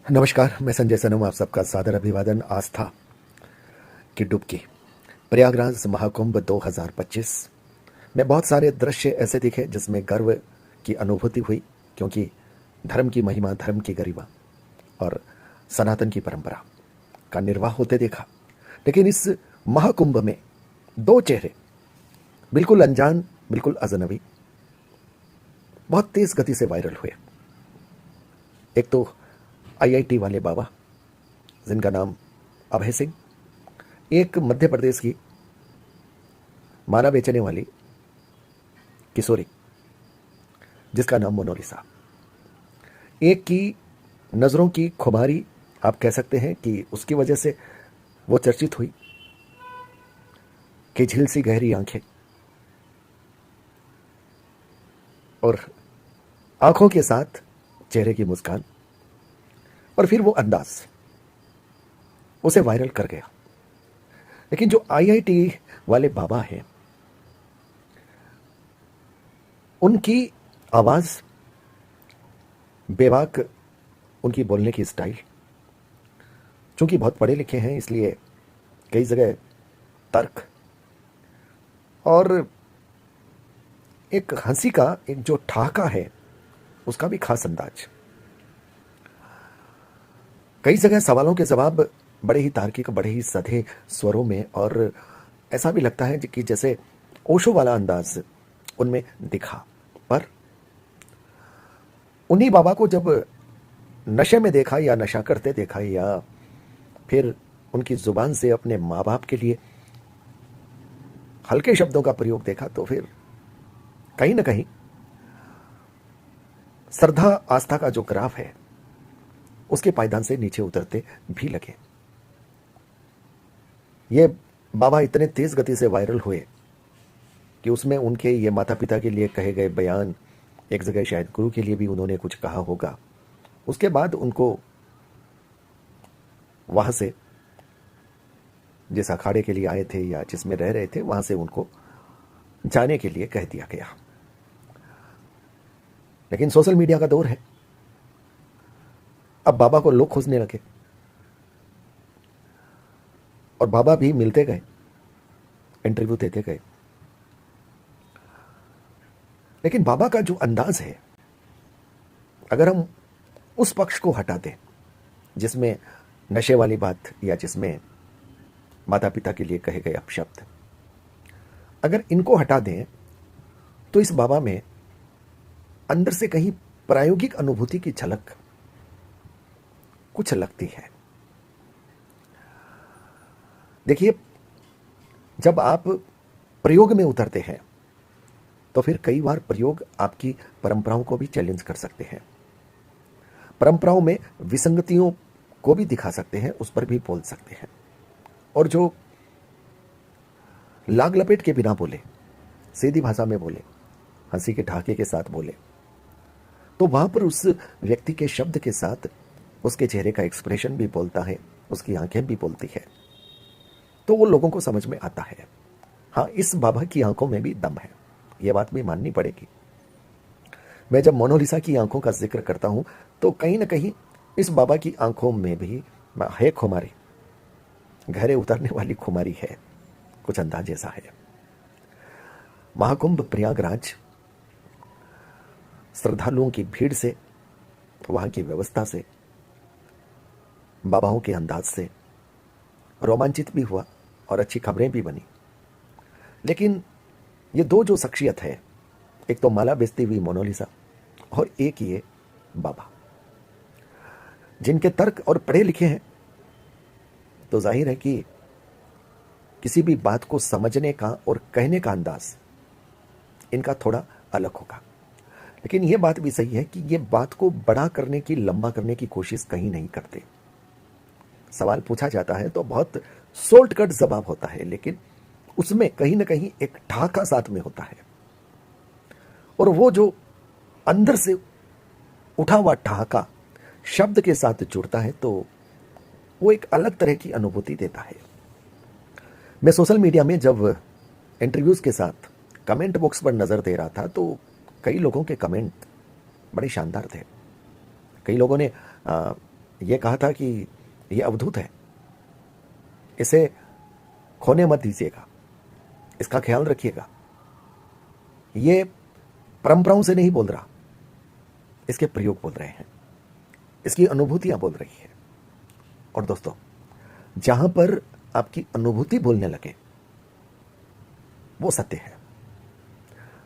नमस्कार, मैं संजय सनम, आप सबका सादर अभिवादन। आस्था की डुबकी, प्रयागराज महाकुंभ 2025 में बहुत सारे दृश्य ऐसे दिखे जिसमें गर्व की अनुभूति हुई, क्योंकि धर्म की महिमा, धर्म की गरिमा और सनातन की परंपरा का निर्वाह होते देखा। लेकिन इस महाकुंभ में दो चेहरे बिल्कुल अनजान, बिल्कुल अजनबी, बहुत तेज गति से वायरल हुए। एक तो आईआईटी वाले बाबा, जिनका नाम अभय सिंह, एक मध्य प्रदेश की माला बेचने वाली किशोरी जिसका नाम मोनालिसा, एक की नज़रों की खुमारी, आप कह सकते हैं कि उसकी वजह से वो चर्चित हुई कि झील सी गहरी आंखें और आंखों के साथ चेहरे की मुस्कान, और फिर वो अंदाज उसे वायरल कर गया। लेकिन जो आईआईटी वाले बाबा हैं, उनकी आवाज, बेबाक उनकी बोलने की स्टाइल, चूंकि बहुत पढ़े लिखे हैं इसलिए कई जगह तर्क और एक हंसी का एक जो ठहाका है उसका भी खास अंदाज, कई जगह सवालों के जवाब बड़े ही तार्किक, बड़े ही सधे स्वरों में, और ऐसा भी लगता है कि जैसे ओशो वाला अंदाज उनमें दिखा। पर उन्हीं बाबा को जब नशे में देखा या नशा करते देखा, या फिर उनकी जुबान से अपने माँ बाप के लिए हल्के शब्दों का प्रयोग देखा, तो फिर कहीं ना कहीं श्रद्धा आस्था का जो ग्राफ है उसके पायदान से नीचे उतरते भी लगे। ये बाबा इतने तेज गति से वायरल हुए कि उसमें उनके ये माता पिता के लिए कहे गए बयान, एक जगह शायद गुरु के लिए भी उन्होंने कुछ कहा होगा, उसके बाद उनको वहां से जिस अखाड़े के लिए आए थे या जिसमें रह रहे थे वहां से उनको जाने के लिए कह दिया गया। लेकिन सोशल मीडिया का दौर है, अब बाबा को लोग खोजने लगे और बाबा भी मिलते गए, इंटरव्यू देते गए। लेकिन बाबा का जो अंदाज है, अगर हम उस पक्ष को हटा दें जिसमें नशे वाली बात या जिसमें माता पिता के लिए कहे गए अपशब्द, अगर इनको हटा दें तो इस बाबा में अंदर से कहीं प्रायोगिक अनुभूति की झलक कुछ लगती है। देखिए, जब आप प्रयोग में उतरते हैं तो फिर कई बार प्रयोग आपकी परंपराओं को भी चैलेंज कर सकते हैं, परंपराओं में विसंगतियों को भी दिखा सकते हैं, उस पर भी बोल सकते हैं। और जो लाग लपेट के बिना बोले, सीधी भाषा में बोले, हंसी के ठहाके के साथ बोले, तो वहां पर उस व्यक्ति के शब्द के साथ उसके चेहरे का एक्सप्रेशन भी बोलता है, उसकी आंखें भी बोलती है, तो वो लोगों को समझ में आता है। हाँ, इस बाबा की आंखों में भी दम है, ये बात भी माननी पड़ेगी। मैं जब मोनालिसा की आंखों का जिक्र करता हूं तो कहीं ना कहीं इस बाबा की आंखों में भी है खुमारी, गहरे उतरने वाली खुमारी है, कुछ अंदाज ऐसा है। महाकुंभ प्रयागराज, श्रद्धालुओं की भीड़ से, वहां की व्यवस्था से, बाबाओं के अंदाज से रोमांचित भी हुआ और अच्छी खबरें भी बनी। लेकिन ये दो जो शख्सियत है, एक तो माला बेचती हुई मोनालिसा और एक ये बाबा, जिनके तर्क और पढ़े लिखे हैं, तो जाहिर है कि किसी भी बात को समझने का और कहने का अंदाज इनका थोड़ा अलग होगा। लेकिन यह बात भी सही है कि ये बात को बड़ा करने की, लंबा करने की कोशिश कहीं नहीं करते। सवाल पूछा जाता है तो बहुत शॉर्टकट जवाब होता है, लेकिन उसमें कहीं ना कहीं एक ठहाका साथ में होता है, और वो जो अंदर से उठा हुआ ठहाका शब्द के साथ जुड़ता है तो वो एक अलग तरह की अनुभूति देता है। मैं सोशल मीडिया में जब इंटरव्यूज के साथ कमेंट बॉक्स पर नजर दे रहा था तो कई लोगों के कमेंट बड़े शानदार थे। कई लोगों ने ये कहा था कि ये अवधूत है, इसे खोने मत दीजिएगा, इसका ख्याल रखिएगा। ये परंपराओं से नहीं बोल रहा, इसके प्रयोग बोल रहे हैं, इसकी अनुभूतियां बोल रही है। और दोस्तों, जहां पर आपकी अनुभूति बोलने लगे वो सत्य है।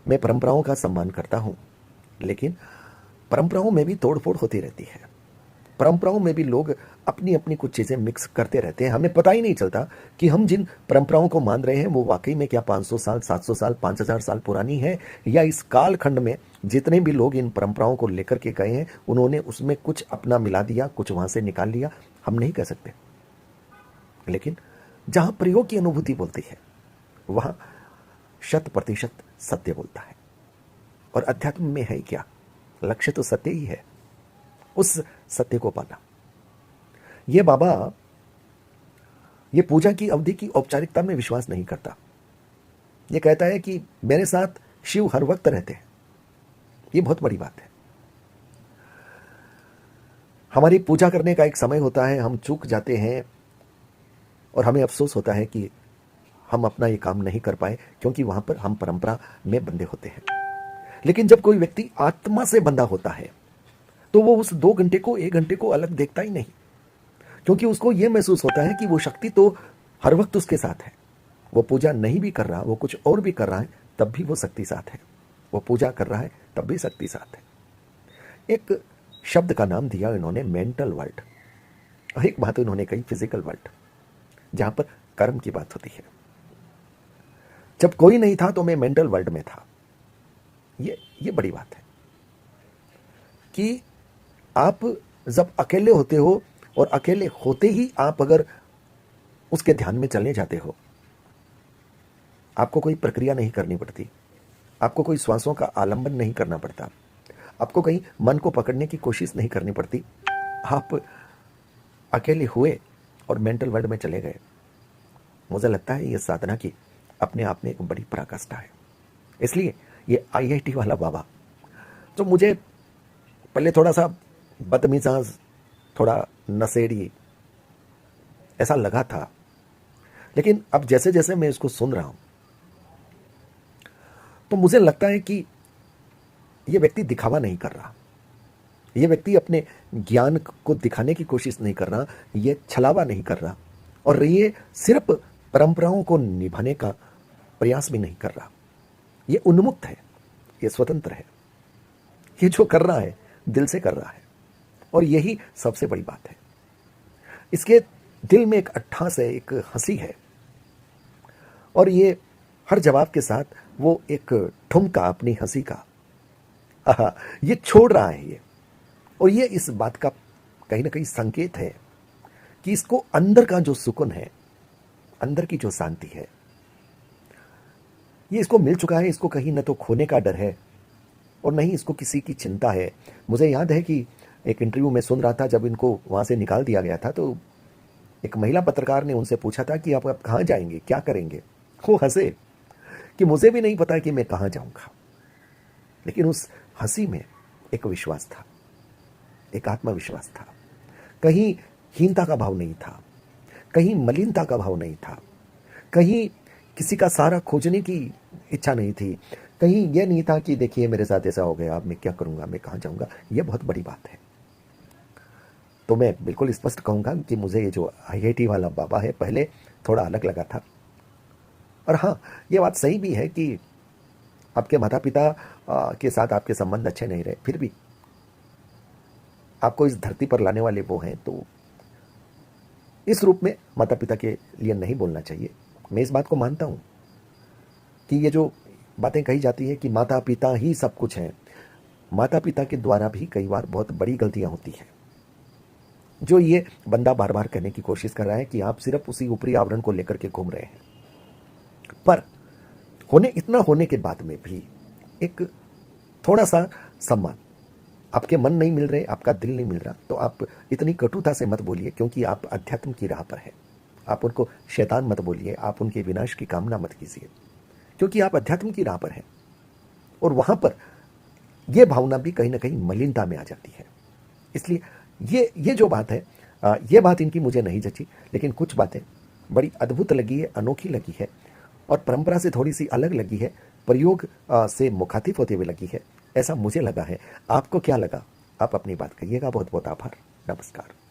मैं परंपराओं का सम्मान करता हूं, लेकिन परंपराओं में भी तोड़फोड़ होती रहती है। परंपराओं में भी लोग अपनी अपनी कुछ चीजें मिक्स करते रहते हैं। हमें पता ही नहीं चलता कि हम जिन परंपराओं को मान रहे हैं वो वाकई में क्या 500 साल, 700 साल, 5000 साल पुरानी है, या इस कालखंड में जितने भी लोग इन परंपराओं को लेकर के गए हैं उन्होंने उसमें कुछ अपना मिला दिया, कुछ वहां से निकाल लिया। हम नहीं कह सकते, लेकिन जहां प्रयोग की अनुभूति बोलती है वहां 100% सत्य बोलता है। और अध्यात्म में है क्या? लक्ष्य तो सत्य ही है, उस सत्य को पाना। ये बाबा ये पूजा की अवधि की औपचारिकता में विश्वास नहीं करता। ये कहता है कि मेरे साथ शिव हर वक्त रहते हैं। ये बहुत बड़ी बात है। हमारी पूजा करने का एक समय होता है, हम चूक जाते हैं और हमें अफसोस होता है कि हम अपना ये काम नहीं कर पाए, क्योंकि वहां पर हम परंपरा में बंधे होते हैं। लेकिन जब कोई व्यक्ति आत्मा से बंधा होता है तो वो उस 2 घंटे को 1 घंटे को अलग देखता ही नहीं, क्योंकि उसको यह महसूस होता है कि वो शक्ति तो हर वक्त उसके साथ है। वो पूजा नहीं भी कर रहा, वो कुछ और भी कर रहा है, तब भी वो शक्ति साथ है। वो पूजा कर रहा है तब भी शक्ति साथ है। एक शब्द का नाम दिया इन्होंने मेंटल वर्ल्ड, और एक बात इन्होंने कही फिजिकल वर्ल्ड, जहां पर कर्म की बात होती है। जब कोई नहीं था तो मैं मेंटल वर्ल्ड में था। ये बड़ी बात है कि आप जब अकेले होते हो और अकेले होते ही आप अगर उसके ध्यान में चले जाते हो, आपको कोई प्रक्रिया नहीं करनी पड़ती, आपको कोई श्वासों का आलंबन नहीं करना पड़ता, आपको कहीं मन को पकड़ने की कोशिश नहीं करनी पड़ती। आप अकेले हुए और मेंटल वर्ल्ड में चले गए। मुझे लगता है ये साधना की अपने आप में एक बड़ी पराकाष्ठा है। इसलिए ये आईआईटी वाला बाबा, जो मुझे पहले थोड़ा सा बदमिजाज, थोड़ा नशेड़ी ऐसा लगा था, लेकिन अब जैसे जैसे मैं इसको सुन रहा हूं तो मुझे लगता है कि यह व्यक्ति दिखावा नहीं कर रहा, यह व्यक्ति अपने ज्ञान को दिखाने की कोशिश नहीं कर रहा, यह छलावा नहीं कर रहा, और ये सिर्फ परंपराओं को निभाने का प्रयास भी नहीं कर रहा। यह उन्मुक्त है, यह स्वतंत्र है, ये जो कर रहा है दिल से कर रहा है, और यही सबसे बड़ी बात है। इसके दिल में एक अट्ठास है, एक हंसी है, और ये हर जवाब के साथ वो एक ठुमका अपनी हंसी का ये छोड़ रहा है ये। और ये इस बात का कहीं ना कहीं संकेत है कि इसको अंदर का जो सुकून है, अंदर की जो शांति है, ये इसको मिल चुका है। इसको कहीं न तो खोने का डर है और नहीं इसको किसी की चिंता है। मुझे याद है कि एक इंटरव्यू में सुन रहा था, जब इनको वहां से निकाल दिया गया था तो एक महिला पत्रकार ने उनसे पूछा था कि आप कहाँ जाएंगे, क्या करेंगे। वो हंसे कि मुझे भी नहीं पता कि मैं कहाँ जाऊंगा, लेकिन उस हंसी में एक विश्वास था, एक आत्मविश्वास था। कहीं हीनता का भाव नहीं था, कहीं मलिनता का भाव नहीं था, कहीं किसी का सहारा खोजने की इच्छा नहीं थी, कहीं यह नहीं था कि देखिए मेरे साथ ऐसा हो गया, अब मैं क्या करूंगा, मैं कहाँ जाऊंगा। यह बहुत बड़ी बात है। तो मैं बिल्कुल स्पष्ट कहूंगा कि मुझे ये जो आईआईटी वाला बाबा है पहले थोड़ा अलग लगा था। और हाँ, ये बात सही भी है कि आपके माता पिता के साथ आपके संबंध अच्छे नहीं रहे, फिर भी आपको इस धरती पर लाने वाले वो हैं, तो इस रूप में माता पिता के लिए नहीं बोलना चाहिए। मैं इस बात को मानता हूं कि ये जो बातें कही जाती है कि माता पिता ही सब कुछ है, माता पिता के द्वारा भी कई बार बहुत बड़ी गलतियां होती हैं, जो ये बंदा बार बार कहने की कोशिश कर रहा है कि आप सिर्फ उसी ऊपरी आवरण को लेकर के घूम रहे हैं। पर इतना होने के बाद में भी एक थोड़ा सा सम्मान, आपके मन नहीं मिल रहे, आपका दिल नहीं मिल रहा, तो आप इतनी कटुता से मत बोलिए, क्योंकि आप अध्यात्म की राह पर हैं। आप उनको शैतान मत बोलिए, आप उनके विनाश की कामना मत कीजिए, क्योंकि आप अध्यात्म की राह पर हैं। और वहां पर यह भावना भी कहीं ना कहीं मलिनता में आ जाती है। इसलिए ये जो बात है, ये बात इनकी मुझे नहीं जची, लेकिन कुछ बातें बड़ी अद्भुत लगी है, अनोखी लगी है और परंपरा से थोड़ी सी अलग लगी है, प्रयोग से मुखातिब होते हुए लगी है, ऐसा मुझे लगा है। आपको क्या लगा? आप अपनी बात कहिएगा। बहुत बहुत आभार। नमस्कार।